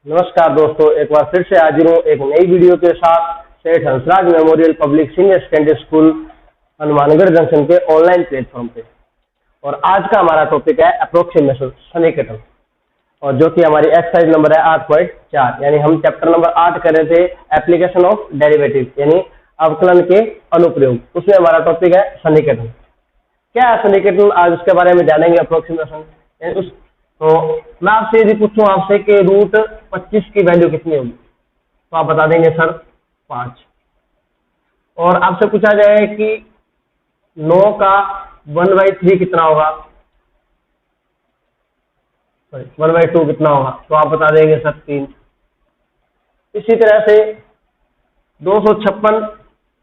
नमस्कार दोस्तों, एक बार फिर से हाजिर हूँ एक नई वीडियो के साथ सेठ Hansraj memorial public senior secondary school Hanumangarh junction के ऑनलाइन प्लेटफॉर्म पे। और आज का हमारा टॉपिक है अप्रोक्सीमेशन सन्निकटन, और जो कि हमारी एक्सरसाइज नंबर है 8.4, यानी हम चैप्टर नंबर 8 कर रहे थे एप्लीकेशन ऑफ डेरिवेटिव यानी अवकलन के अनुप्रयोग। उसमें हमारा टॉपिक है सन्निकटन। क्या है सन्निकटन, आज उसके बारे में जानेंगे। अप्रोक्सीमेशन तो मैं आपसे यदि पूछूं आपसे कि रूट 25 की वैल्यू कितनी होगी तो आप बता देंगे सर 5। और आपसे पूछा जाए कि 9 का 1/3 कितना होगा, 1/2 कितना होगा, तो आप बता देंगे सर 3। इसी तरह से 256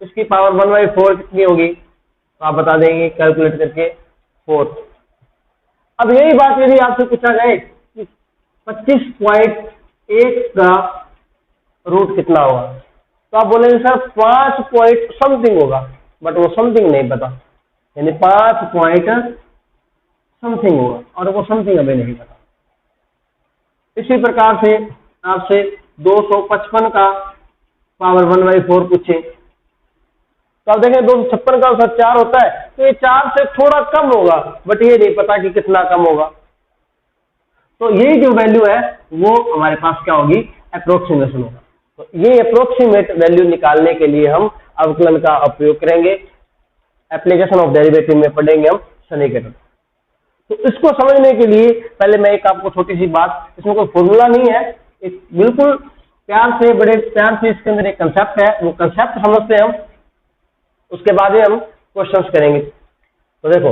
इसकी पावर 1/4 कितनी होगी तो आप बता देंगे कैलकुलेट करके 4। अब यही बात यदि आपसे पूछा जाए कि 25.1 का रूट कितना होगा तो आप बोलेंगे सर 5 पॉइंट समथिंग होगा, बट वो समथिंग नहीं पता, यानी 5 पॉइंट समथिंग होगा और वो समथिंग हमें नहीं पता। इसी प्रकार से आपसे 255 का पावर 1/4 पूछे तो आप देखें 256 का औसत 4 होता है, तो ये 4 से थोड़ा कम होगा, बट ये नहीं पता कि कितना कम होगा। तो ये जो वैल्यू है वो हमारे पास क्या होगी, अप्रोक्सीमेशन होगा। तो ये अप्रोक्सीमेट वैल्यू निकालने के लिए हम अवकलन का उपयोग करेंगे। एप्लीकेशन ऑफ डेरिवेटिव में पढ़ेंगे हम सन्निकटन। तो इसको समझने के लिए पहले मैं एक आपको छोटी सी बात, इसमें कोई फॉर्मूला नहीं है, एक बिल्कुल प्यार से बड़े प्यार से इसके अंदर एक कंसेप्ट है, वो कंसेप्ट समझते हैं हम, उसके बाद ही हम क्वेश्चंस करेंगे। तो देखो,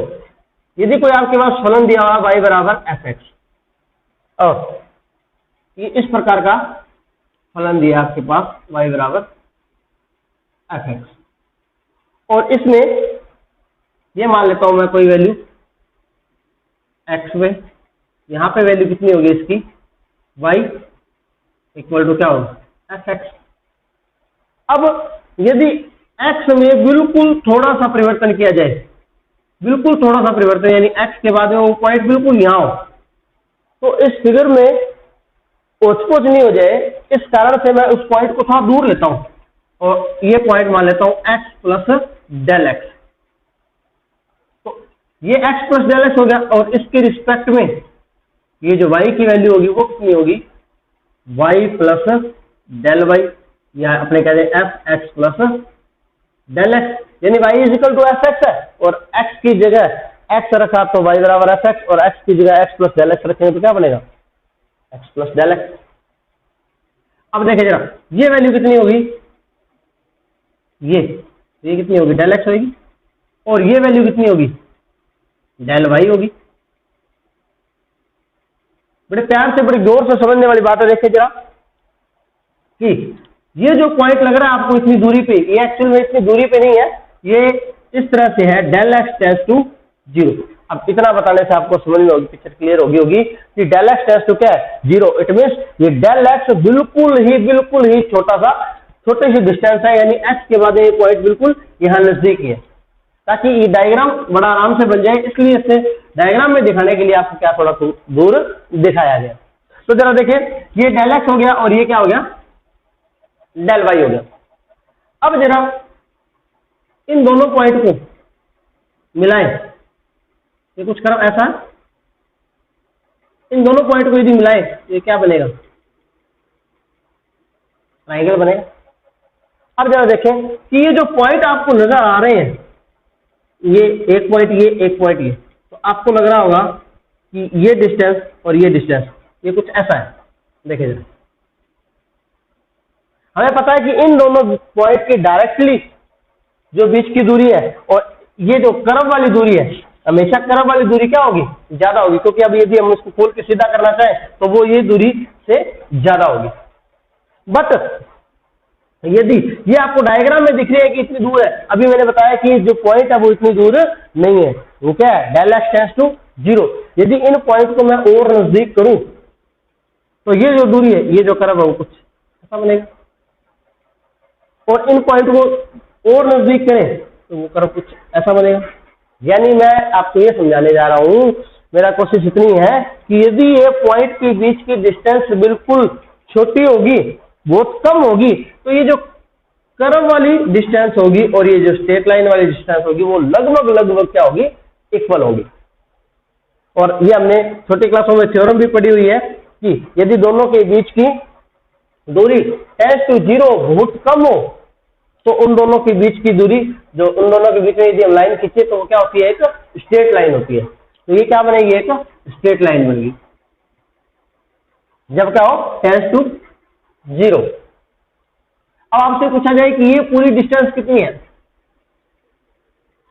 यदि कोई आपके पास फलन दिया हुआ y बराबर fx, और ये इस प्रकार का फलन दिया आपके पास y बराबर fx, और इसमें ये मान लेता हूं मैं कोई वैल्यू x में, यहां पे वैल्यू कितनी होगी इसकी y इक्वल टू क्या होगा fx। अब यदि x में बिल्कुल थोड़ा सा परिवर्तन किया जाए, बिल्कुल थोड़ा सा परिवर्तन, यानी x के बाद में वो पॉइंट बिल्कुल यहां हो, तो इस फिगर में ओचपोच नहीं हो जाए, इस कारण से मैं उस पॉइंट को थोड़ा दूर लेता हूं और ये पॉइंट मान लेता हूं x प्लस डेल एक्स। तो ये x प्लस डेल एक्स हो गया, और इसके रिस्पेक्ट में ये जो y की वैल्यू होगी वो कितनी होगी, y प्लस डेल वाई, या अपने कह दें F X plus del X, यानी y is equal to F X है, और x की जगह x रखा तो y बराबर एफ एक्स, और x की जगह x प्लस डेल एक्स रखेंगे तो क्या बनेगा x प्लस डेल एक्स। अब देखें जरा, ये वैल्यू कितनी होगी, ये कितनी होगी, डेल एक्स होगी, और ये वैल्यू कितनी होगी, डेल वाई होगी। बड़े प्यार से बड़ी गौर से समझने वाली बात है। देखें जरा कि ये जो पॉइंट लग रहा है आपको इतनी दूरी पे, ये एक्चुअल में इतनी दूरी पे नहीं है, ये इस तरह से है डेल एक्स टेंड्स टू 0। अब इतना बताने से आपको समझ में होगी, पिक्चर क्लियर होगी कि डेल एक्स टेंड्स टू क्या है 0। इट मींस ये डेल एक्स बिल्कुल ही छोटी सी डिस्टेंस है, यानी एक्स के बाद ये पॉइंट बिल्कुल यहाँ नजदीक है, ताकि ये डायग्राम बड़ा आराम से बन जाए, इसलिए इसे डायग्राम में दिखाने के लिए आपको क्या थोड़ा दूर दिखाया गया। तो जरा देखें, ये डेल एक्स हो गया और ये क्या हो गया, डेल वाई हो गया। अब जरा इन दोनों पॉइंट को मिलाएं, ये कुछ करो ऐसा, इन दोनों पॉइंट को यदि मिलाएं ये क्या बनेगा, ट्रायंगल बनेगा। अब जरा देखें कि ये जो पॉइंट आपको नजर आ रहे हैं, ये एक पॉइंट, ये एक पॉइंट, ये तो आपको लग रहा होगा कि ये डिस्टेंस और ये डिस्टेंस ये कुछ ऐसा है। देखें जरा, हमें पता है कि इन दोनों पॉइंट के डायरेक्टली जो बीच की दूरी है, और ये जो कर्व वाली दूरी है, हमेशा कर्व वाली दूरी क्या होगी, ज्यादा होगी, क्योंकि अब यदि हम इसको खोल के सीधा करना चाहें तो वो ये दूरी से ज्यादा होगी। बट यदि ये आपको डायग्राम में दिख रही है कि इतनी दूर है, अभी मैंने बताया कि जो पॉइंट है वो इतनी दूर नहीं है, वो क्या है डेल एक्स टेंड्स टू 0। यदि इन पॉइंट को मैं और नजदीक करूं तो ये जो दूरी है, ये जो कर्व है वो कुछ ऐसा बनेगा, और इन पॉइंट को और नजदीक करें तो वो कर्व कुछ ऐसा बनेगा। यानी मैं आपको ये समझाने जा रहा हूं, मेरा कोशिश इतनी है कि यदि ये पॉइंट के बीच की डिस्टेंस बिल्कुल छोटी होगी, बहुत कम होगी, तो ये जो कर्व वाली डिस्टेंस होगी और ये जो स्ट्रेट लाइन वाली डिस्टेंस होगी वो लगभग लगभग क्या होगी, इक्वल होगी। और ये हमने छोटी क्लासों में थ्योरम भी पढ़ी हुई है कि यदि दोनों के बीच की दूरी टेंड्स टू 0 बहुत कम हो तो उन दोनों के बीच की दूरी, जो उन दोनों के बीच में यदि हम लाइन खींचे तो वो क्या होती है, एक स्ट्रेट लाइन होती है। तो ये क्या बनेगी, एक स्ट्रेट लाइन बनेगी जब क्या हो, टेंड्स टू 0। अब आपसे पूछा जाए कि ये पूरी डिस्टेंस कितनी है,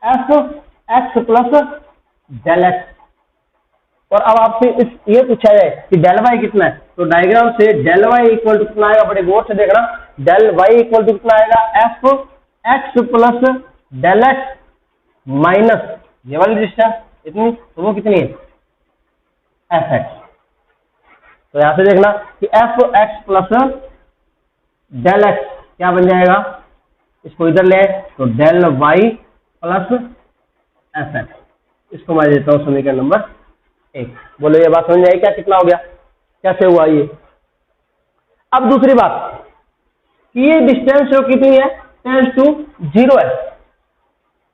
F X plus del x, और अब आपसे ये पूछा जाए कि डेल वाई कितना है, तो डायग्राम से डेल वाई इक्वल टू कितना आएगा, बड़े गौर से देखना, डेल वाई इक्वल टू कितना आएगा, F X plus del X minus ये वाली डिस्टेंस इतनी, तो वो कितनी है, एफ एक्स। तो यहां से देखना कि F X plus del X क्या बन जाएगा, इसको इधर ले तो del Y plus F X, इसको मैं देता हूं समीकरण नंबर 1। बोलो ये बात समझ आई क्या, कितना हो गया, कैसे हुआ ये। अब दूसरी बात कि ये डिस्टेंस जो कितनी है, टेंड्स टू 0 है,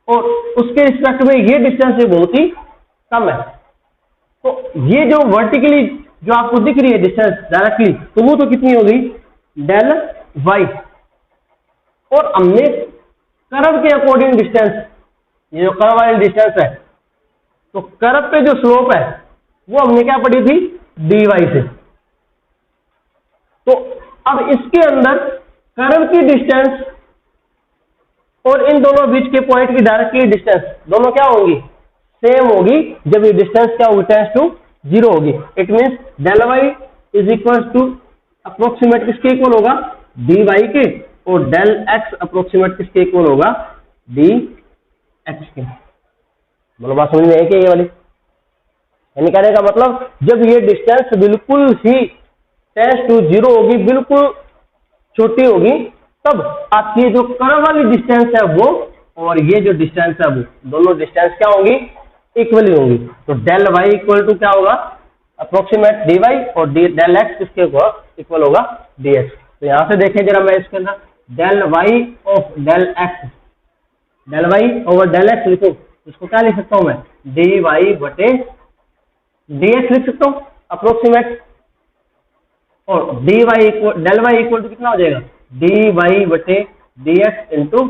और उसके रिस्पेक्ट में ये डिस्टेंस बहुत ही कम है। तो ये जो वर्टिकली जो आपको दिख रही है डिस्टेंस डायरेक्टली, तो वो तो कितनी होगी, डेल वाई, और हमने कर्व के अकॉर्डिंग डिस्टेंस, ये जो कर्व वाली डिस्टेंस है, तो कर्व पे जो स्लोप है वो हमने क्या पढ़ी थी, dy से। तो अब इसके अंदर कर्व की डिस्टेंस और इन दोनों बीच के पॉइंट की डायरेक्टली डिस्टेंस दोनों क्या होगी, सेम होगी जब ये डिस्टेंस क्या होगी, टेंड्स टू 0 होगी। It means del Y is equal to approximate किसके इक्वल होगा, dy के, और डेल एक्स अप्रोक्सीमेट किसके इक्वल होगा, dx के। बोलो बात समझ में है कि ये वाली, यानी कहने का मतलब जब ये डिस्टेंस बिल्कुल ही टेंड्स टू 0 होगी, बिल्कुल छोटी होगी, तब आपकी जो कर्व वाली डिस्टेंस है वो और ये जो डिस्टेंस है वो दोनों डिस्टेंस क्या होंगी, इक्वली होंगी। तो डेल वाई इक्वल टू क्या होगा, अप्रोक्सीमेट dy, और डेल एक्स किसके इक्वल होगा, dx। तो यहां से देखें जरा, मैं इसके अंदर del Y of del X, del Y over del X लिखूं, इसको क्या लिख सकता हूं मैं, डी वाई बटे dx लिख सकता हूं अप्रोक्सीमेट, और D Y equal del Y equal to कितना हो जाएगा, डी वाई बटे D x into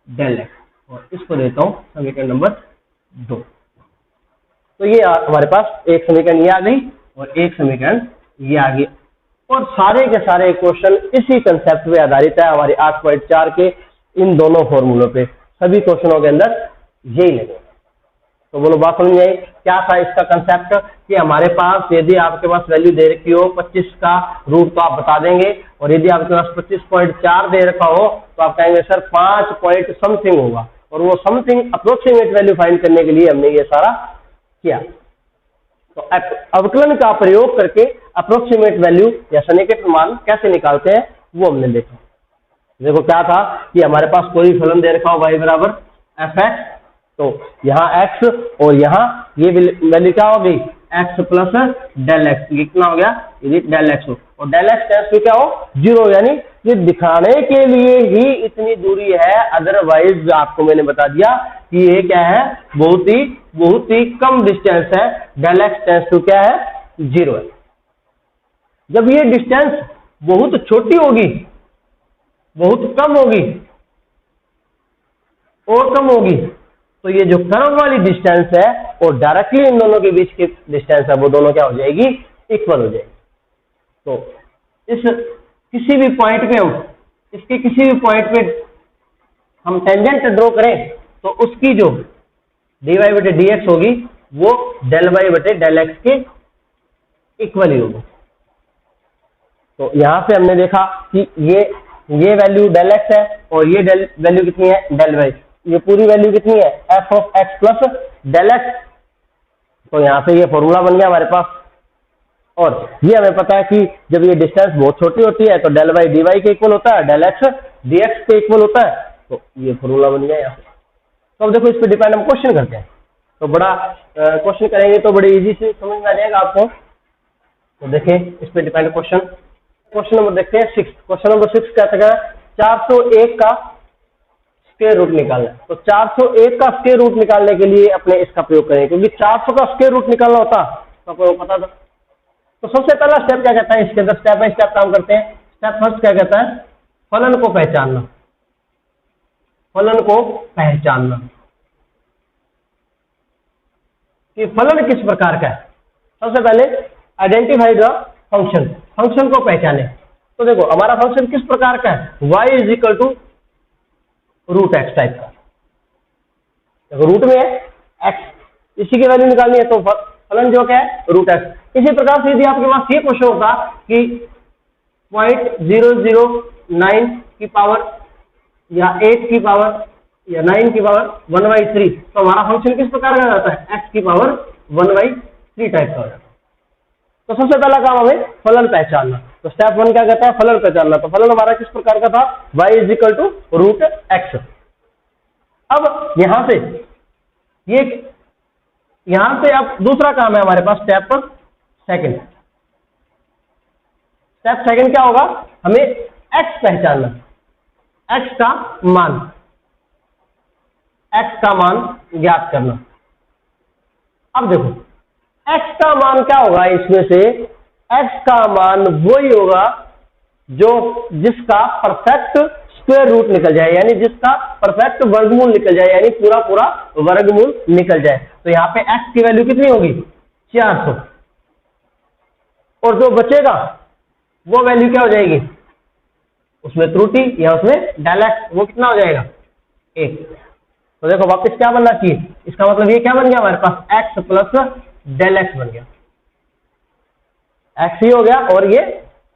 del x, और इसको देता हूं समीकरण नंबर 2। तो ये हमारे पास एक समीकरण ये आ गई और एक समीकरण ये आ गई, और सारे के सारे क्वेश्चन इसी कंसेप्ट पे आधारित है, हमारे 8.4 के इन दोनों फॉर्मूलों पे, सभी क्वेश्चनों के अंदर यही लगे। तो बोलो बात समझ आई, क्या था इसका कंसेप्ट, कि हमारे पास यदि आपके पास वैल्यू दे रखी हो 25 का रूट तो आप बता देंगे, और यदि आपके पास 25.4 दे रखा हो तो आप कहेंगे सर 5 पॉइंट समथिंग होगा, और वो समथिंग अप्रोक्सीमेट वैल्यू फाइंड करने के लिए हमने ये सारा किया। तो अवकलन का प्रयोग करके अप्रोक्सीमेट वैल्यू या सन्निकट मान कैसे निकालते हैं वो हमने देखा। देखो क्या था कि हमारे पास कोई फलन दे रखा हो y बराबर एफ एक्स, तो यहाँ x और यहाँ ये वैल्यू क्या हो गई, x प्लस डेल एक्स, ये कितना हो गया, ये डेल एक्स हो, और डेल एक्स टेंड्स टू क्या हो, 0, यानी ये दिखाने के लिए ही इतनी दूरी है, अदरवाइज आपको मैंने बता दिया कि ये क्या है, बहुत ही कम डिस्टेंस है, डेल एक्स टेंड्स टू क्या है, 0 है। जब ये डिस्टेंस बहुत छोटी होगी, बहुत कम होगी और कम होगी, तो ये जो कर्व वाली डिस्टेंस है और डायरेक्टली इन दोनों के बीच की डिस्टेंस है वो दोनों क्या हो जाएगी, इक्वल हो जाएगी। तो इस किसी भी पॉइंट पे हम इसके किसी भी पॉइंट पे हम टेंजेंट ड्रॉ करें तो उसकी जो dy बटे dx होगी वो डेल y बटे डेल एक्स के इक्वल ही होगी। तो यहां से हमने देखा कि ये वैल्यू डेल एक्स है और ये वैल्यू कितनी है, डेल वाई, ये पूरी वैल्यू कितनी है, F of X plus del X. तो यहां से ये फॉर्मूला बन गया हमारे पास, और ये हमें पता है कि जब ये डिस्टेंस बहुत छोटी होती है तो डेल वाई डी वाई के इक्वल होता है, डेल एक्स डी एक्स के इक्वल होता है, तो ये फॉर्मूला बन गया यहाँ से। तो अब देखो इस पर डिपेंड हम क्वेश्चन करते हैं, तो बड़ा क्वेश्चन करेंगे तो बड़ी इजी से समझ में आ जाएगा आपको। तो देखें इस पर डिपेंड क्वेश्चन, क्वेश्चन नंबर देखते हैं 6। क्वेश्चन नंबर 6 कहता है 401 का स्क्वायर रूट निकालना है। तो 401 का स्क्वायर रूट निकालने के लिए अपने इसका प्रयोग करेंगे, क्योंकि 400 का स्क्वायर रूट निकालना होता तो आपको पता था। तो सबसे पहला स्टेप क्या कहता है, इसके अंदर स्टेप बाय स्टेप काम करते हैं। स्टेप फर्स्ट क्या कहता है, फलन को पहचानना। फलन को पहचानना कि फलन किस प्रकार का है। सबसे पहले आइडेंटिफाई द फंक्शन, फंक्शन को पहचाने। तो देखो हमारा फंक्शन किस प्रकार का है, y is equal to root X type का। देखो रूट में है x, इसी की वैल्यू निकालनी है, तो फलन जो क्या है रूट एक्स। इसी प्रकार से यदि आपके पास ये क्वेश्चन होता कि 0.009 की पावर या 8 की पावर या 9 की पावर 1/3, तो हमारा फंक्शन किस प्रकार का जाता है, x की पावर 1/3 टाइप का हो जाता है। तो सबसे पहला काम हमें फलन पहचानना। तो स्टेप 1 क्या कहता है, फलन पहचानना। तो फलन हमारा किस प्रकार का था, y is equal to root X. अब यहां से अब दूसरा काम है हमारे पास, स्टेप सेकंड। स्टेप सेकंड क्या होगा, हमें x पहचानना, x का मान ज्ञात करना। अब देखो x का मान क्या होगा, इसमें से x का मान वही होगा जिसका परफेक्ट स्क्वायर रूट निकल जाए, यानी जिसका परफेक्ट वर्गमूल निकल जाए, यानी पूरा वर्गमूल निकल जाए। तो यहाँ पे x की वैल्यू कितनी होगी, 400, और जो बचेगा वो वैल्यू क्या हो जाएगी, उसमें त्रुटि या उसमें डेल एक्स, वो कितना हो जाएगा 1। तो देखो वापस क्या बनना चाहिए, इसका मतलब ये क्या बन गया हमारे पास, x प्लस डेल एक्स बन गया। x ही हो गया और ये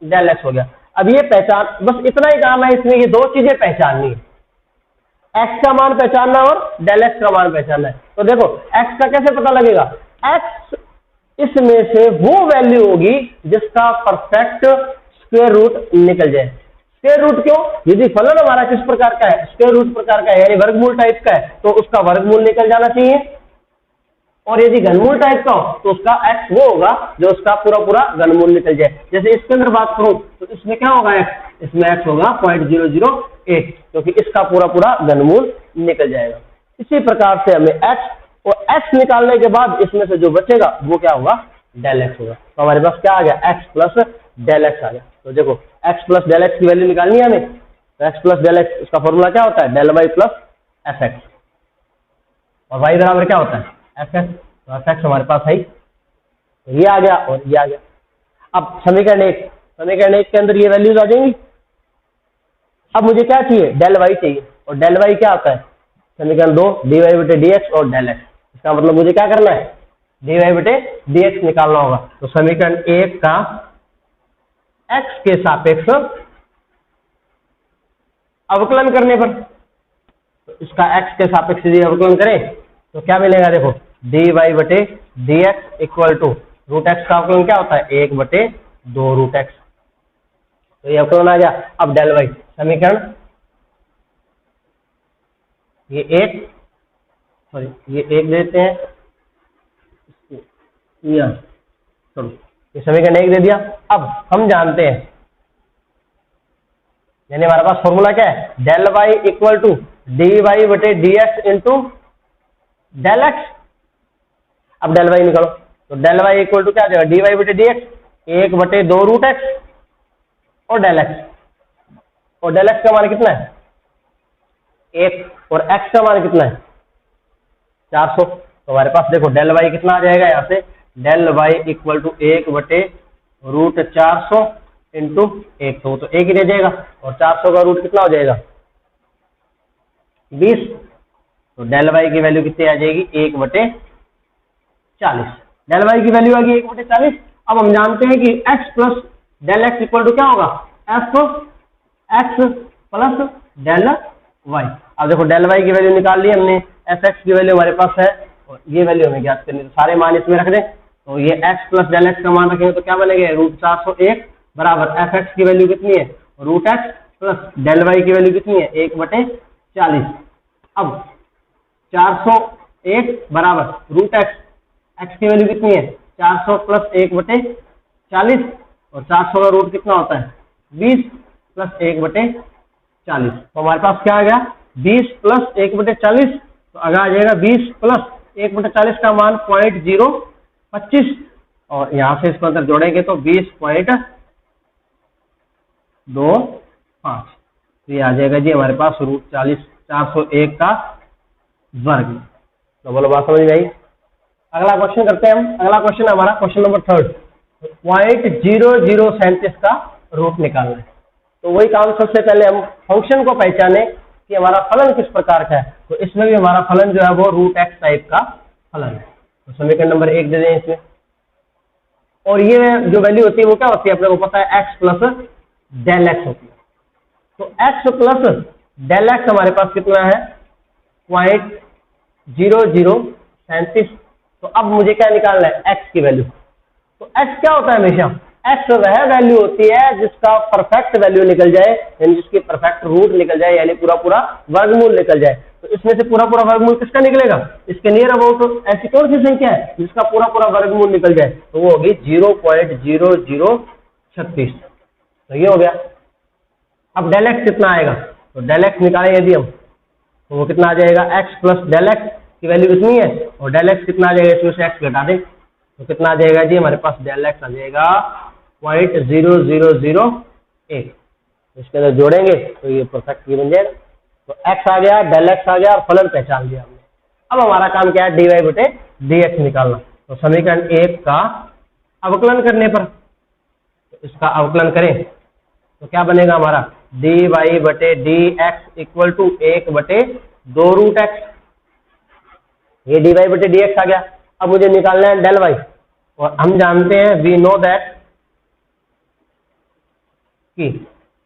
डेल एक्स हो गया। अब ये पहचान, बस इतना ही काम है इसमें, ये दो चीजें पहचाननी है, x का मान पहचानना और डेल एक्स का मान पहचानना है। तो देखो x का कैसे पता लगेगा, x इसमें से वो वैल्यू होगी जिसका परफेक्ट स्क्वायर रूट निकल जाए। स्क्वायर रूट क्यों, यदि फलन हमारा किस प्रकार का है, स्क्वायर रूट प्रकार का है, यानी वर्गमूल टाइप का है, तो उसका वर्गमूल निकल जाना चाहिए। और यदि घनमूल टाइप का हो तो उसका x वो होगा जो उसका पूरा घनमूल निकल जाए। जैसे इसके अंदर बात करूं तो इसमें क्या होगा x, इसमें x होगा 0.008, क्योंकि इसका पूरा घनमूल निकल जाएगा। इसी प्रकार से हमें x और x निकालने के बाद इसमें से जो बचेगा वो क्या होगा, डेल एक्स होगा। तो हमारे पास क्या आ गया, x प्लस डेल एक्स आ गया। तो देखो x प्लस डेल एक्स की वैल्यू निकालनी है हमें, तो x प्लस डेल एक्स, इसका फॉर्मूला क्या होता है, del Y plus F X, और y बराबर क्या होता है एफ एक्स। तो एफ एक्स हमारे पास है, तो ये आ गया और ये आ गया। अब समीकरण 1 के अंदर ये वैल्यूज आ जाएंगी। अब मुझे क्या चाहिए, डेल वाई चाहिए, और डेल वाई क्या आता है, समीकरण 2 dy बटे dx और डेल एक्स। इसका मतलब मुझे क्या करना है, dy बटे dx निकालना होगा। तो समीकरण 1 का x के सापेक्ष अवकलन करने पर, तो इसका x के सापेक्ष यदि अवकलन करें तो क्या मिलेगा, देखो dy बटे dx equal to root X का अवकलन क्या होता है, 1 बटे 2 रूट एक्स। तो ये अवकलन आ गया। अब डेल वाई समीकरण ये 1 देते हैं, ये समीकरण 1 दे दिया। अब हम जानते हैं, यानी हमारे पास फॉर्मूला क्या है, del Y equal to d Y बटे D x into del x. अब डेल वाई निकालो, तो डेल वाई इक्वल टू क्या आ जाएगा, डी वाई बटे डी एक्स 1 बटे 2 रूट एक्स और डेल एक्स। और डेल एक्स का मान कितना है 1, और एक्स का मान कितना है 400। तो हमारे पास देखो डेल वाई कितना आ जाएगा, यहाँ से डेल वाई इक्वल टू 1 बटे रूट 400 इंटू 1, तो 1 ही रह जाएगा, और 400 का रूट कितना हो जाएगा 20। तो डेल वाई की वैल्यू कितनी आ जाएगी, 1 बटे 40। डेल वाई की वैल्यू आ गई 1 बटे 40। अब हम जानते हैं कि x plus del X equal to क्या होगा, F X plus del Y. अब देखो डेल वाई की वैल्यू निकाल ली हमने, एफ एक्स की वैल्यू हमारे पास है, और ये वैल्यू हमें ज्ञात करनी है, तो सारे मान इसमें रख दें। तो ये x प्लस डेल एक्स का मान रखेंगे तो क्या बनेगा, रूट 401 बराबर एफ एक्स की वैल्यू कितनी है, root X plus del Y की वैल्यू कितनी है, 1 बटे 40। अब 401 बराबर रूट एक्स की वैल्यू कितनी है 400 प्लस 1 बटे 40, और 400 का रूट कितना होता है 20 प्लस 1/40। तो हमारे पास क्या आ गया 20 प्लस 1/40, तो आगे आ जाएगा 20 प्लस 1/40 का मान 0.025, और यहां से इसको अंदर जोड़ेंगे तो 20.25, तो ये आ जाएगा जी हमारे पास √401 का वर्ग। तो बोलो बात समझ में आई। अगला क्वेश्चन करते हैं हम। अगला क्वेश्चन हमारा क्वेश्चन नंबर 3, 0.0037 का रूट निकालना है। तो वही काम, सबसे पहले हम फंक्शन को पहचाने कि हमारा फलन किस प्रकार का है। तो इसमें भी हमारा फलन जो है वो √x टाइप का फलन है। तो समीकरण नंबर 1 दे दें इसमें, और ये जो वैल्यू होती है वो क्या होती है अपने को पता है, x प्लस डेल एक्स होती है। तो x प्लस डेल एक्स हमारे पास कितना है 0.0037। तो अब मुझे क्या निकालना है x की वैल्यू। तो x क्या होता है हमेशा, x वह वैल्यू होती है जिसका परफेक्ट वैल्यू निकल जाए, यानी जिसकी परफेक्ट रूट निकल जाए, यानी पूरा पूरा वर्गमूल निकल जाए। तो इसमें से पूरा पूरा वर्गमूल किसका निकलेगा, इसके नियर अबाउट ऐसी कौन सी संख्या है जिसका पूरा पूरा वर्गमूल निकल जाए, तो वो होगी 0.0036। तो ये हो गया। अब डेल एक्स कितना आएगा, तो डेल एक्स निकालें यदि हम, तो वो कितना आ जाएगा, x प्लस डेल एक्स की वैल्यू कितनी है, और डेल एक्स कितना आ जाएगा, इसमें से x घटा दें तो कितना आ जाएगा जी हमारे पास डेल एक्स आ जाएगा 0.0001। इसके अंदर जोड़ेंगे तो ये परफेक्ट ये बन जाएगा। तो x आ गया, डेल एक्स आ गया, और फलन पहचान लिया हमने। अब हमारा काम क्या है, dy/dx निकालना। तो समीकरण 1 का अवकलन करने पर, तो इसका अवकलन करें तो क्या बनेगा हमारा, dy/dx इक्वल टू 1/2√x। ये dy/dx आ गया। अब मुझे निकालना है डेल वाई, और हम जानते हैं वी नो दैट कि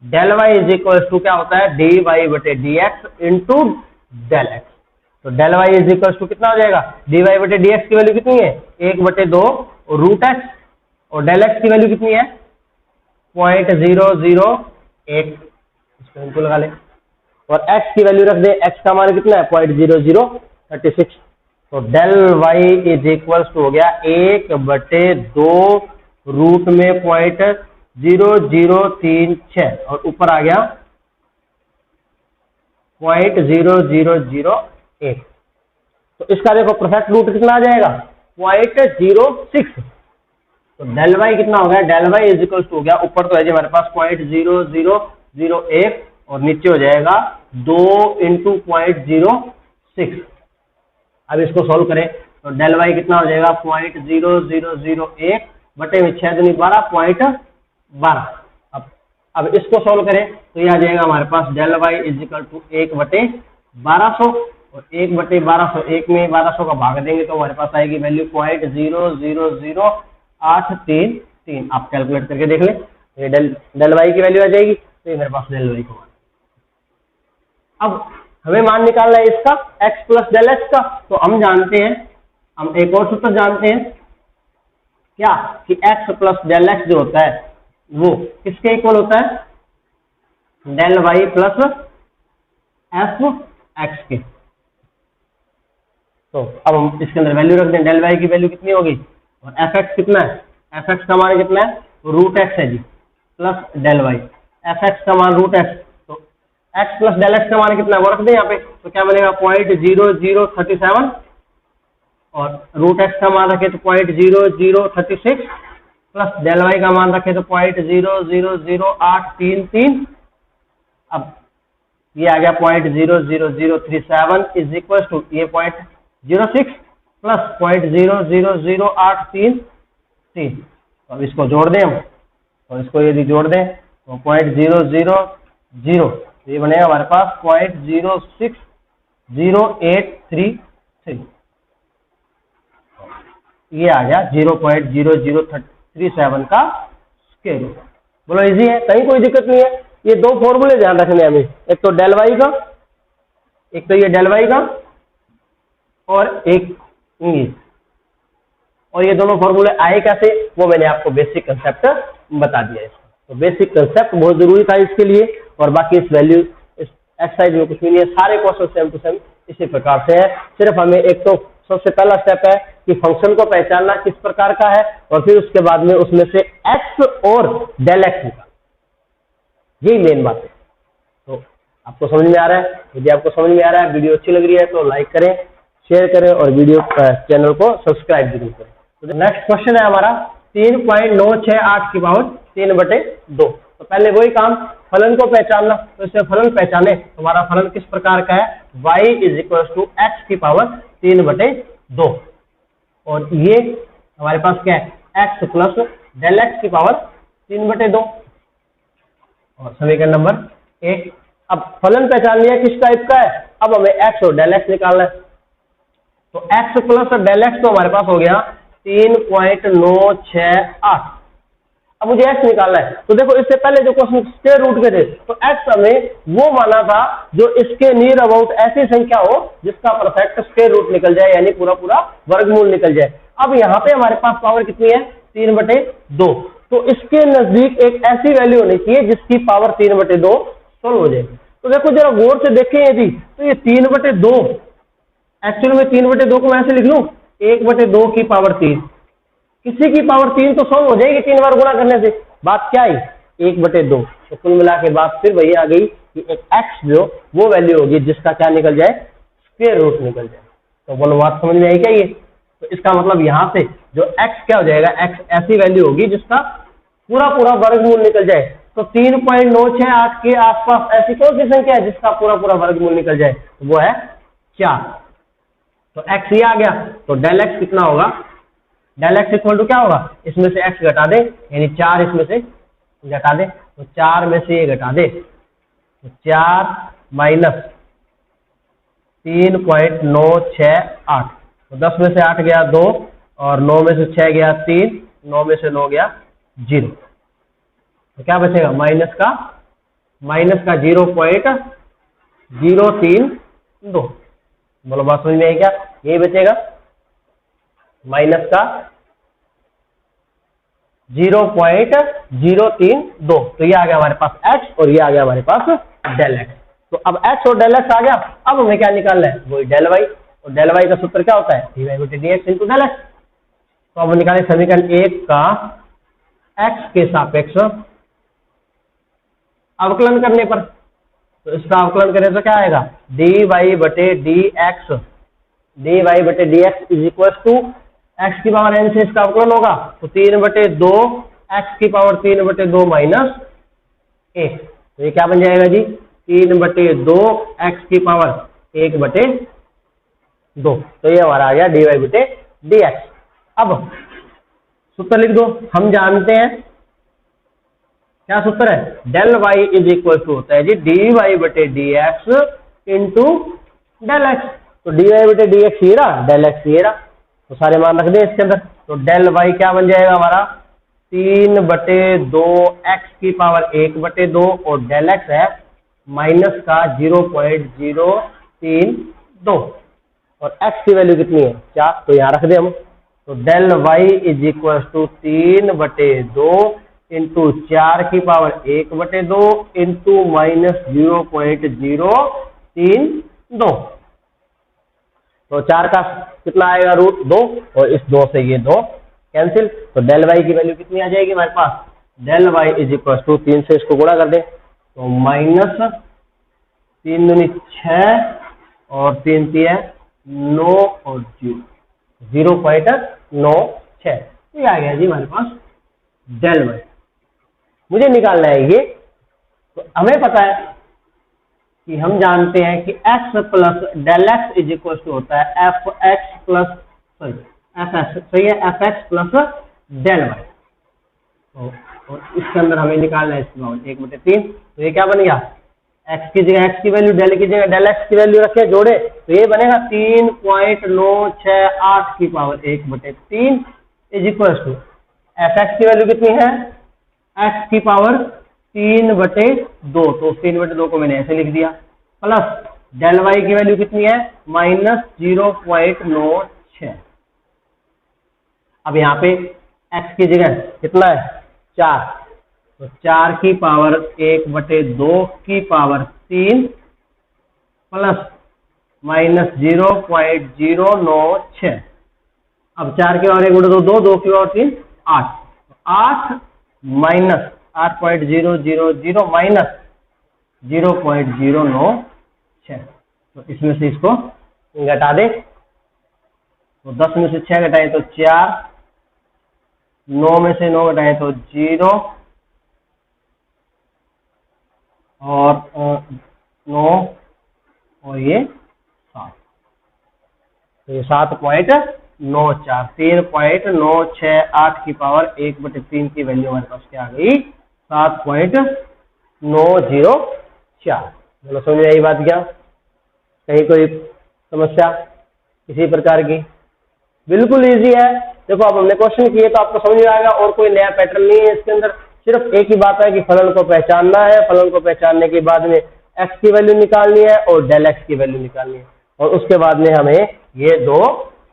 del Y is equal to क्या होता है, dy/dx इंटू डेल एक्स। तो del Y is equal to कितना हो जाएगा, dy/dx की वैल्यू कितनी है 1/2√x, और डेल एक्स की वैल्यू कितनी है 0.001, इसको इनको लगा ले, और x की वैल्यू रख दे, x का मान कितना है 0.0036। तो del Y is equal to हो गया 1/2 और ऊपर आ गया 0.0001। तो इसका देखो परफेक्ट रूट कितना आ जाएगा 0.06। तो डेल वाई कितना हो गया, del Y is equal to हो गया, ऊपर तो है जी हमारे पास 0.0001 और नीचे हो जाएगा 2 × 0.06। अब इसको सोल्व करें तो डेल वाई कितना हो जाएगा 0.0001 बटे में 6 दूनी 12.12। अब इसको सोल्व करें तो ये आ जाएगा हमारे पास del Y is equal to 1/1200, और 1/1200, 1 में 1200 का भाग देंगे तो हमारे पास आएगी वैल्यू 0.00833। आप कैलकुलेट करके देख लें, ये डेल वाई की वैल्यू आ जाएगी। तो ये मेरे पास डेल वाई का मान। अब हमें मान निकालना है इसका x प्लस डेल एक्स का। तो हम जानते हैं, हम एक और सूत्र जानते हैं क्या, कि x प्लस डेल एक्स जो होता है वो किसके इक्वल होता है, del Y plus F X के। तो अब हम इसके अंदर वैल्यू रख दें, डेल वाई की वैल्यू कितनी होगी, और एफ एक्स कितना है, एफ एक्स का मान कितना है, √x है जी, plus del y, f x का मान √x। तो x प्लस डेल एक्स का मान कितना है वो रख दें यहाँ पे, तो क्या बनेगा 0.0037, और √x का मान रखे तो 0.0036, प्लस डेल वाई का मान रखे तो 0.00833। अब ये आ गया 0.00037 इज इक्वल टू ये 0.06 प्लस 0.00833। तो अब इसको जोड़ दें हम, और इसको यदि जोड़ दें तो 0.000, तो ये बनेगा हमारे पास 0.06083। ये आ गया 0.0037 का स्क्वायर रूट। बोलो इजी है, कहीं कोई दिक्कत नहीं है। ये दो फॉर्मूले ध्यान रखने हमें, एक तो डेल वाई का, एक तो ये डेल वाई का, और एक ये, और ये दोनों फॉर्मूले आए कैसे वो मैंने आपको बेसिक कंसेप्ट बता दिया है। तो बेसिक कंसेप्ट बहुत जरूरी था इसके लिए, और बाकी इस वैल्यू इस एक्सरसाइज में कुछ भी नहीं है, सारे क्वेश्चन सेम टू सेम इसी प्रकार से है। सिर्फ हमें एक तो सबसे पहला स्टेप है कि फंक्शन को पहचानना किस प्रकार का है, और फिर उसके बाद में उसमें से x और डेल एक्स निकालना। यही मेन बात है। तो आपको समझ में आ रहा है? यदि आपको समझ में आ रहा है, वीडियो अच्छी लग रही है तो लाइक करें, शेयर करें और वीडियो चैनल को सब्सक्राइब जरूर करें। तो नेक्स्ट क्वेश्चन है हमारा 3.968 की पावर 3/2। तो पहले वही काम, फलन को पहचानना। तो इससे फलन पहचाने, हमारा फलन किस प्रकार का है, y is equal to X की पावर 3/2 और ये हमारे पास क्या है, x प्लस डेल एक्स की पावर 3/2 और समीकरण नंबर 1। अब फलन पहचान लिया किस टाइप का है, अब हमें x और डेल एक्स निकालना है। तो x प्लस डेल एक्स तो हमारे पास हो गया 3.968। अब मुझे x निकालना है। तो देखो इससे पहले जो क्वेश्चन स्क्वायर रूट के थे, तो x हमें वो माना था जो इसके नियर अबाउट ऐसी संख्या हो जिसका परफेक्ट स्क्वायर रूट निकल जाए, यानी पूरा पूरा वर्गमूल निकल जाए। अब यहाँ पे हमारे पास पावर कितनी है, 3/2। तो इसके नजदीक एक ऐसी वैल्यू होनी चाहिए जिसकी पावर 3/2 सोल्व हो जाए। तो देखो जरा गौर से देखें, यदि तो ये 3/2 एक्चुअल में 3/2 को मैं ऐसे लिख लूं 1/2 की पावर 3, किसी की पावर 3 तो सोल्व हो जाएगी 3 बार गुणा करने से। बात क्या आई, 1/2। तो कुल मिला के बात फिर वही आ गई कि एक x जो वो वैल्यू होगी जिसका क्या निकल जाए, स्क्वायर रूट निकल जाए। तो बोलो बात समझ में आई क्या ये? तो इसका मतलब यहां से जो x क्या हो जाएगा, x ऐसी वैल्यू होगी जिसका पूरा पूरा वर्गमूल निकल जाए। तो 3.968 के आसपास ऐसी कौन सी संख्या है जिसका पूरा पूरा वर्गमूल निकल जाए, तो वो है 4। तो x ये आ गया, तो डेल x कितना होगा, डेल एक्स इक्वल टू क्या होगा, इसमें से x घटा दे, यानी 4 इसमें से घटा दे, तो 4 में से ये घटा दे, तो 4 माइनस 3.968, तो 10 में से 8 गया 2 और 9 में से 6 गया 3, 9 में से 9 गया 0। तो क्या बचेगा, माइनस का 0.032। बोलो बात समझ में आई क्या, यही बचेगा, माइनस का 0.032। तो ये आ गया हमारे पास x और ये आ गया हमारे पास डेल x। तो अब x और डेल x आ गया, अब हमें क्या निकालना है, वही डेल y। और डेल y का सूत्र क्या होता है, dy/dx इंटू डेल x। तो अब निकालें समीकरण 1 का x के सापेक्ष अवकलन करने पर। तो इसका अवकलन करें तो क्या आएगा, dy/dx, dy/dx is equal to x की पावर n से इसका अवकलन होगा, तो 3/2 x की पावर 3/2 माइनस 1। तो ये क्या बन जाएगा जी, 3/2 x की पावर 1/2। तो ये हमारा आ गया dy/dx। अब सूत्र लिख दो, हम जानते हैं क्या सूत्र है, del y is equal to होता है जी dy/dx इंटू डेल x। तो dy/dx ये रहा, डेल x ये रहा, तो सारे मान रख दे इसके अंदर। तो डेल y क्या बन जाएगा हमारा, 3/2 x की पावर 1/2 और डेल x है माइनस का 0.032 और x की वैल्यू कितनी है 4, तो यहाँ रख दे हम। तो del y is equal to 3/2 into 4 की पावर 1/2 इंटू माइनस 0.032। तो 4 का कितना आएगा, √2 और इस 2 से ये 2 कैंसिल। तो डेल y की वैल्यू कितनी आ जाएगी हमारे पास, del y is equal to 3 से इसको गुणा कर दे, तो माइनस 3 दूनी 6 और 3 3 9 और 0.96। ये आ गया जी हमारे पास डेल y। मुझे निकालना है ये, तो हमें पता है कि हम जानते हैं कि x plus del X is equal to होता है fx प्लस fx, सही है, fx प्लस डेल y। और इसके अंदर हमें निकालना है इसकी पावर 1/3। तो ये क्या बन गया, x की जगह x की वैल्यू, डेल की जगह डेल x की वैल्यू रखे जोड़े, तो ये बनेगा 3.968 की power 1/3 is equal to fx की वैल्यू कितनी है, x की पावर 3/2, तो 3/2 को मैंने ऐसे लिख दिया, प्लस डेल y की वैल्यू कितनी है, माइनस 0.96। अब यहाँ पे x की जगह कितना है 4, तो 4 की पावर 1/2 की पावर 3 प्लस माइनस 0.096। अब 4 की पावर 1/2 2, 2 की पावर 3 8, 8 माइनस 8.000 माइनस 0.096, तो इसमें से इसको घटा दे, तो 10 में से 6 घटाए तो 4, 9 में से 9 घटाए तो 0, और 9 और ये 7, तो ये 7.94, 3.968 की पावर 1/3 की वैल्यू हमारे पास क्या आ गई, 7.904। चलो समझ में आई बात क्या? कहीं कोई समस्या किसी प्रकार की? बिल्कुल इजी है। देखो अब हमने क्वेश्चन किए तो आपको समझ में आएगा, और कोई नया पैटर्न नहीं है इसके अंदर। सिर्फ एक ही बात है कि फलन को पहचानना है, फलन को पहचानने के बाद में x की वैल्यू निकालनी है और डेल x की वैल्यू निकालनी है, और उसके बाद में हमें ये दो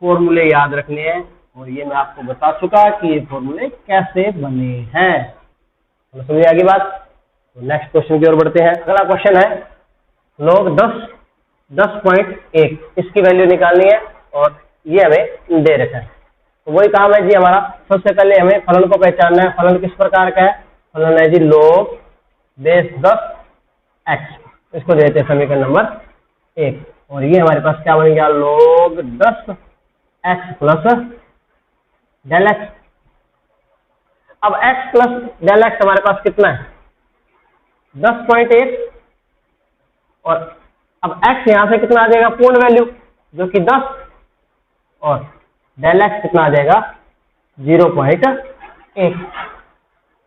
फॉर्मूले याद रखने हैं, और ये मैं आपको बता चुका कि ये फॉर्मूले कैसे बने हैं। तो समझ आ गई बात? तो नेक्स्ट क्वेश्चन की ओर बढ़ते हैं। अगला क्वेश्चन है log 10.1, इसकी वैल्यू निकालनी है और ये हमें दे रखा है। तो वही काम है जी हमारा। सबसे पहले हमें फलन को पहचानना है। फलन किस प्रकार का है? फलन है जी log बेस 10x, इसको देते हैं समीकरण नंबर 1, और ये हमारे पास क्या बन गया, log 10x plus del x। अब x प्लस डेल x हमारे पास कितना है, 10.1, और अब x यहां से कितना आ जाएगा, पूर्ण वैल्यू जो कि 10, और डेल x कितना आ जाएगा, 0.1।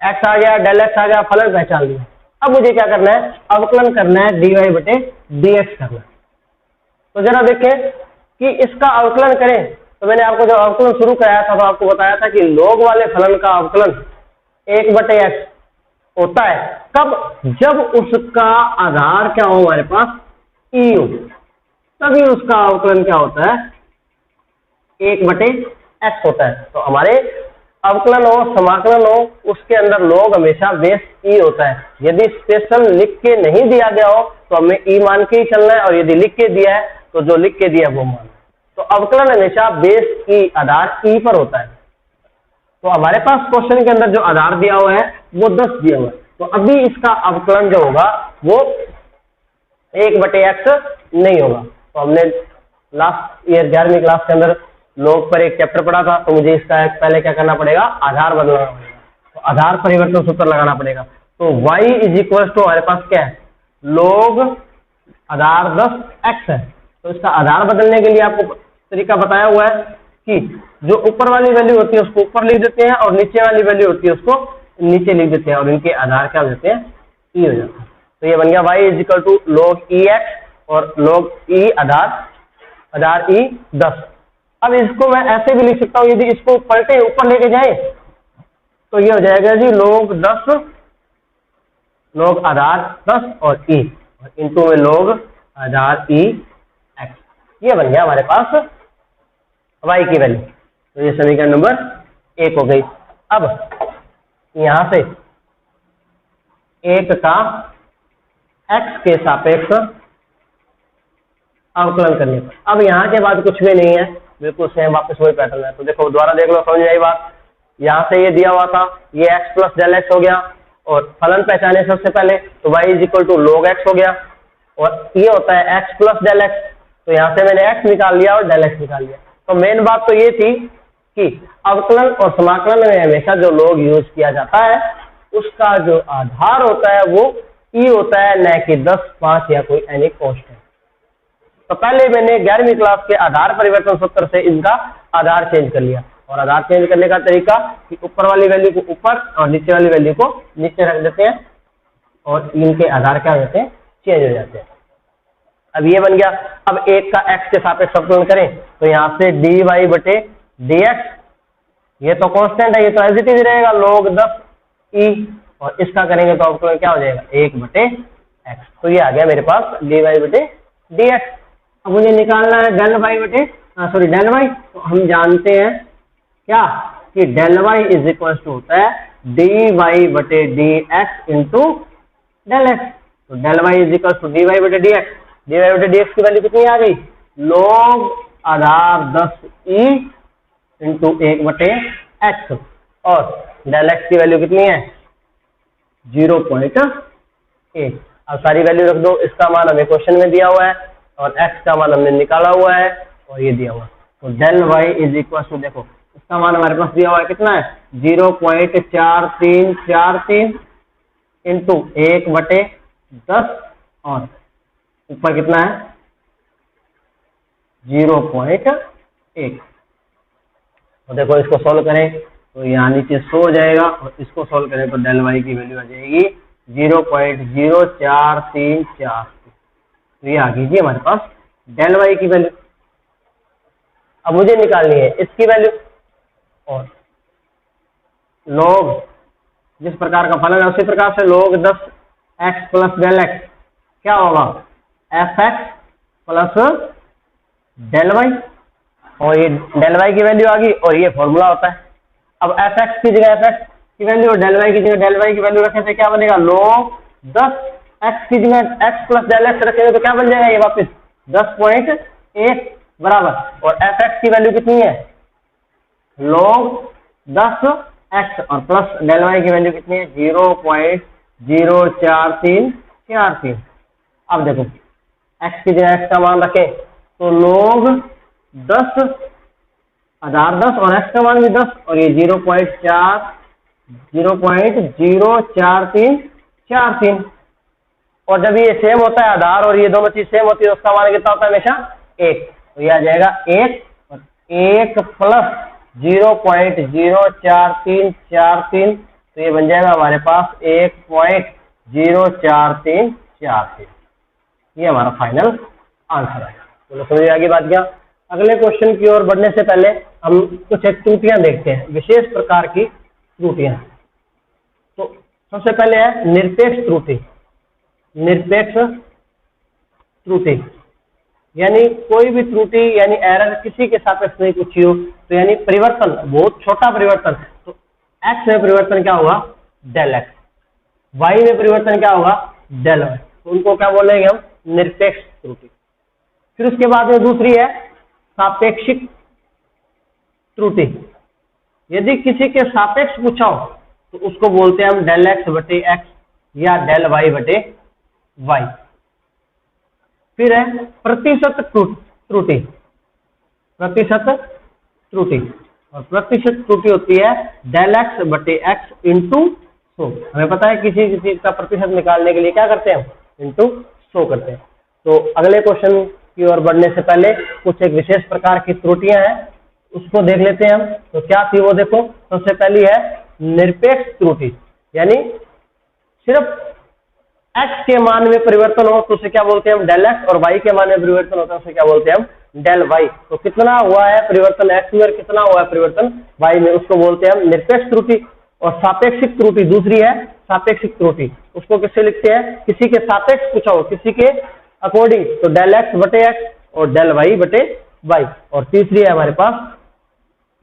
x आ गया, डेल x आ गया, फलन पहचान लिया। अब मुझे क्या करना है, अवकलन करना है, dy/dx करना है। तो जरा देखें कि इसका अवकलन करें। तो मैंने आपको जब अवकलन शुरू कराया था तो आपको बताया था कि log वाले फलन का अवकलन 1/x होता है कब, जब उसका आधार क्या हो हमारे पास, e हो, तभी उसका अवकलन क्या होता है, 1/x होता है। तो हमारे अवकलन हो, समाकलन हो, उसके अंदर log हमेशा बेस e होता है। यदि स्पेशल लिख के नहीं दिया गया हो तो हमें e मान के ही चलना है, और यदि लिख के दिया है तो जो लिख के दिया है वो मान। तो अवकलन हमेशा बेस e, आधार e पर होता है। तो हमारे पास क्वेश्चन के अंदर जो आधार दिया हुआ है वो 10 दिया हुआ है, तो अभी इसका अवकलन जो होगा वो 1/x नहीं होगा। तो हमने लास्ट ईयर 11वीं क्लास के अंदर log पर एक चैप्टर पढ़ा था, तो मुझे इसका पहले क्या करना पड़ेगा, आधार बदलना पड़ेगा, तो आधार परिवर्तन सूत्र लगाना पड़ेगा। तो y = हमारे पास क्या है, log आधार 10x है। तो इसका आधार बदलने के लिए आपको तरीका बताया हुआ है कि जो ऊपर वाली वैल्यू होती है उसको ऊपर लिख देते हैं, और नीचे वाली वैल्यू होती है उसको नीचे लिख देते हैं, और इनके आधार क्या हो जाते हैं, e हो जाता है। तो ये बन गया y = log ex, और log e आधार e 10। अब इसको मैं ऐसे भी लिख सकता हूं, यदि इसको पलटे ऊपर लेके जाए तो ये हो जाएगा जी log 10, log आधार 10 और e, और इनटू में log आधार e x। ये बन गया हमारे पास y की वैल्यू। तो ये समीकरण नंबर 1 हो गई। अब यहां से 1 का x के सापेक्ष अवकलन करने पर, अब यहां के बाद कुछ भी नहीं है, बिल्कुल सेम वापस वही पैटर्न है। तो देखो दोबारा देख लो, समझ आई बात। यहां से ये दिया हुआ था, ये x प्लस डेल x हो गया, और फलन पहचाने सबसे पहले, तो y = log x हो गया, और ये होता है x प्लस डेल x। तो यहां से मैंने x निकाल लिया और डेल x निकाल लिया। तो मेन बात तो ये थी कि अवकलन और समाकलन में हमेशा जो log यूज किया जाता है उसका जो आधार होता है वो e होता है, न कि 10, 5 या कोई एनी कांस्टेंट। तो पहले मैंने 11वीं क्लास के आधार परिवर्तन सूत्र से इनका आधार चेंज कर लिया, और आधार चेंज करने का तरीका कि ऊपर वाली वैल्यू को ऊपर और नीचे वाली वैल्यू को नीचे रख देते हैं, और इनके आधार क्या हो जाते हैं, चेंज हो जाते हैं। अब ये बन गया। अब 1 का x के सापेक्ष अवकलन करें तो यहाँ से dy/dx, ये तो कांस्टेंट है, ये तो एज इट इज रहेगा log 10e, और इसका करेंगे तो अवकलन क्या हो जाएगा, 1/x। तो ये आ गया मेरे पास dy/dx। अब मुझे निकालना है डेल y, तो हम जानते हैं क्या कि डेल y होता है dy/dx इंटू डेल x। तो डेल y dy/dx, dy/dx की वैल्यू कितनी आ गई, log आधार 10e इंटू 1/x, और डेल x की वैल्यू कितनी है, 0.8। अब सारी वैल्यू रख दो, इसका मान हमें क्वेश्चन में दिया हुआ है और x का मान हमने निकाला हुआ है और ये दिया हुआ है। तो del Y is equal to, देखो इसका मान हमारे पास दिया हुआ है कितना है 0.4343 इंटू 1/10 और ऊपर कितना है 0.8। तो देखो इसको सॉल्व करें तो यहाँ नीचे 100 हो जाएगा और इसको सॉल्व करें तो डेल वाई की वैल्यू आ जाएगी 0.04343। तो ये आ गई जी हमारे पास डेल वाई की वैल्यू। अब मुझे निकालनी है इसकी वैल्यू, और log जिस प्रकार का फलन है उसी प्रकार से log 10x plus del X क्या होगा fx प्लस डेल वाई, और ये डेल वाई की वैल्यू आ गई और ये फॉर्मूला होता है। अब fx की जगह fx की वैल्यू और डेल वाई की जगह डेल वाई की वैल्यू रखे थे क्या बनेगा log 10x की जगह x प्लस डेल एक्स रखेंगे तो क्या बन जाएगा ये वापस 10.1 बराबर, और fx की वैल्यू कितनी है log 10x और प्लस डेल वाई की वैल्यू कितनी है 0.04343। अब देखो x की जगह x का मान रखें तो log 10 आधार 10 और x का मान भी 10 और ये 0.04343। और जब ये सेम होता है आधार और ये दोनों चीज सेम होती है तो उसका मान कितना होता है हमेशा 1। तो ये आ जाएगा 1 और 1 प्लस 0.04343, तो ये बन जाएगा हमारे पास 1.04343। ये हमारा फाइनल आंसर है। तो समझिए आगे बात क्या। अगले क्वेश्चन की ओर बढ़ने से पहले हम कुछ एक त्रुटियां देखते हैं, विशेष प्रकार की त्रुटियां। तो सबसे पहले है निरपेक्ष त्रुटि। निरपेक्ष त्रुटि यानी कोई भी त्रुटि यानी एरर किसी के सापेक्ष नहीं पूछी हो, तो यानी परिवर्तन बहुत छोटा परिवर्तन, तो x में परिवर्तन क्या होगा डेल x, y में परिवर्तन क्या होगा डेल y, तो उनको क्या बोलेंगे हम निरपेक्ष त्रुटि। फिर उसके बाद में दूसरी है सापेक्षिक त्रुटि। यदि किसी के सापेक्ष पूछा हो तो उसको बोलते हैं हम डेल x बटे x या डेल y बटे y। फिर है प्रतिशत त्रुटि। प्रतिशत त्रुटि और प्रतिशत त्रुटि होती है डेल x बटे x इंटू 100। हमें पता है किसी चीज का प्रतिशत निकालने के लिए क्या करते हैं हम इंटू 100 करते हैं। तो अगले क्वेश्चन की ओर बढ़ने से पहले कुछ एक विशेष प्रकार की त्रुटियां हैं उसको देख लेते हैं हम। तो क्या थी वो देखो, सबसे पहली है निरपेक्ष त्रुटि, यानी सिर्फ x के मान में परिवर्तन हो तो उसे क्या बोलते हैं हम डेल x, और y के मान में परिवर्तन होता है उसे क्या बोलते हैं हम डेल y। तो कितना हुआ है परिवर्तन x में और कितना हुआ है परिवर्तन y में, उसको बोलते हैं हम निरपेक्ष त्रुटि। और सापेक्षिक त्रुटि दूसरी है सापेक्षिक त्रुटि, उसको किससे लिखते हैं किसी के सापेक्ष पूछा हो किसी के अकॉर्डिंग तो डेल x बटे x और डेल y बटे y। और तीसरी है हमारे पास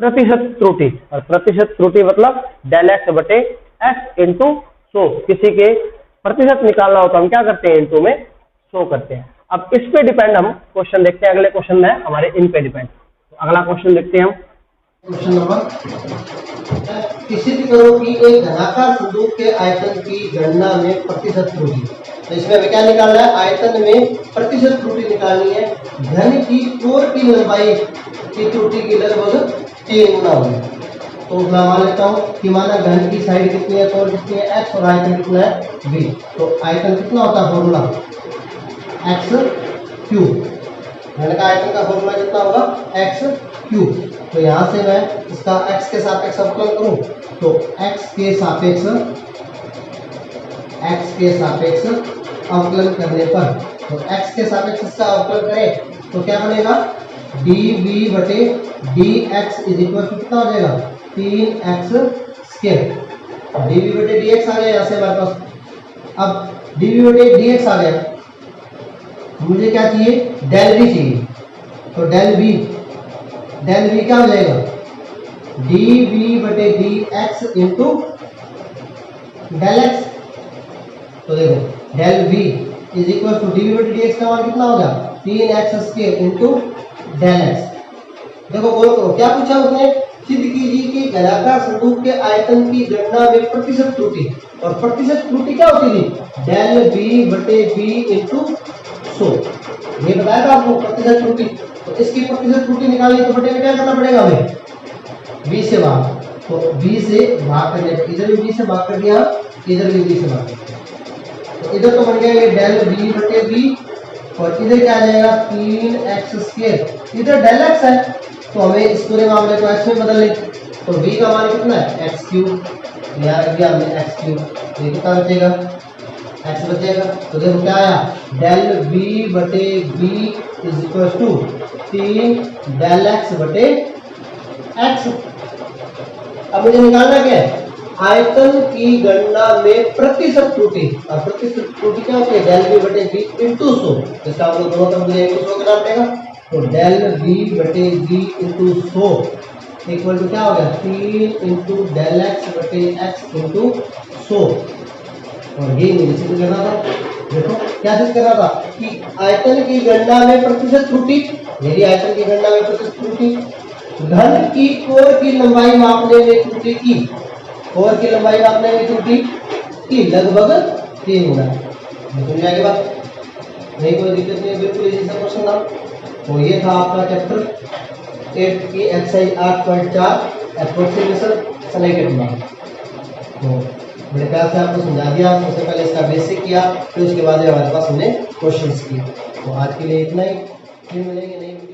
प्रतिशत त्रुटि, और प्रतिशत त्रुटि मतलब डेल x बटे x इंटू 100। किसी के प्रतिशत निकालना हो तो हम क्या करते हैं इंटू में 100 करते हैं। अब इस पे डिपेंड हम क्वेश्चन देखते हैं, अगले क्वेश्चन में हमारे इन पे डिपेंड। तो अगला क्वेश्चन देखते हैं हम। क्वेश्चन नंबर, किसी भी करो कि एक धनाकार संदूक के आयतन की गणना में प्रतिशत त्रुटि। तो इसमें हमें क्या निकालना है आयतन में प्रतिशत त्रुटि निकालनी है। घन की कोर की लंबाई की त्रुटि की लगभग 3 गुना होगी। तो मैं मान लेता हूँ कि माना घन की साइड कितनी है कोर कितनी है x और आयतन कितना है b। तो आयतन कितना होता है फॉर्मूला x क्यूब, घन का आयतन का फॉर्मूला कितना होगा x क्यूब। तो यहाँ से मैं इसका x के सापेक्ष अवकलन करूँ तो x के सापेक्ष अवकलन करने पर, तो x के सापेक्ष इसका अवकलन करें तो क्या बनेगा dv बटे dx इज इक्वल टू कितना हो जाएगा 3x स्क्वायर। dv बटे dx आ गया यहाँ से हमारे पास। अब dv बटे dx आ गया, मुझे क्या चाहिए डेल v चाहिए। तो डेल v क्या हो जाएगा dv बटे dx इंटू डेल x। तो देखो del v is equal to dv बटे dx का मान कितना होगा 3x square into del x। देखो बोलो तो क्या पूछा उसने, सिद्ध कीजिए कि घनाकार संदूक के आयतन की गणना में प्रतिशत त्रुटि। और प्रतिशत त्रुटि क्या होती थी, डेल बी बटे बी इंटू 100, ये बताया था आपको प्रतिशत त्रुटि। तो इसकी प्रतिशत त्रुटि निकाली तो बटे में क्या करना पड़ेगा हमें, बी से भाग, तो बी से भाग करने पर इधर भी बी से भाग कर दिया, इधर भी बी से भाग कर दिया, तो इधर तो बन गया ये डेल बी बटे बी, और इधर क्या आ जाएगा 3x², इधर डेल x है तो हमें इस पूरे मामले को x में बदल ले, तो b का मान कितना है x3, यहाँ रख दिया हमने x3, ये कितना बचेगा x बचेगा। तो देखो क्या आया, डेल b बटे b is equal to 3 del x बटे x। अब मुझे निकालना क्या है, आयतन की गणना में प्रतिशत त्रुटि, और प्रतिशत त्रुटि क्या होती है, डेल बी बटे बी इंटू 100, इसका हम लोग दोनों तरफ मुझे इंटू 100 करना पड़ेगा, तो डेल बी बटे बी इंटू 100 इक्वल टू क्या हो गया 3 इंटू डेल एक्स बटे एक्स इंटू 100, और ये मुझे सिद्ध करना था। देखो क्या सिद्ध करना था कि आयतन की गणना में प्रतिशत त्रुटि, मेरी आयतन की गणना में प्रतिशत त्रुटि, घन की कोर की लंबाई मापने में त्रुटि की, कोर की लंबाई मापने में त्रुटि की लगभग 3 गुना। समझ में आगे बात, नहीं कोई दिक्कत नहीं, बिल्कुल इजी सा क्वेश्चन था। तो ये था आपका चैप्टर 8 की एक्सरसाइज 8.4 एप्रोक्सीमेशन सेलेक्टेड मार्क। तो मेरे ख्याल से आपको समझा दिया, सबसे पहले इसका बेसिक किया, फिर उसके बाद हमारे पास हमने क्वेश्चंस किए। तो आज के लिए इतना ही, फिर मिलेंगे नई वीडियो।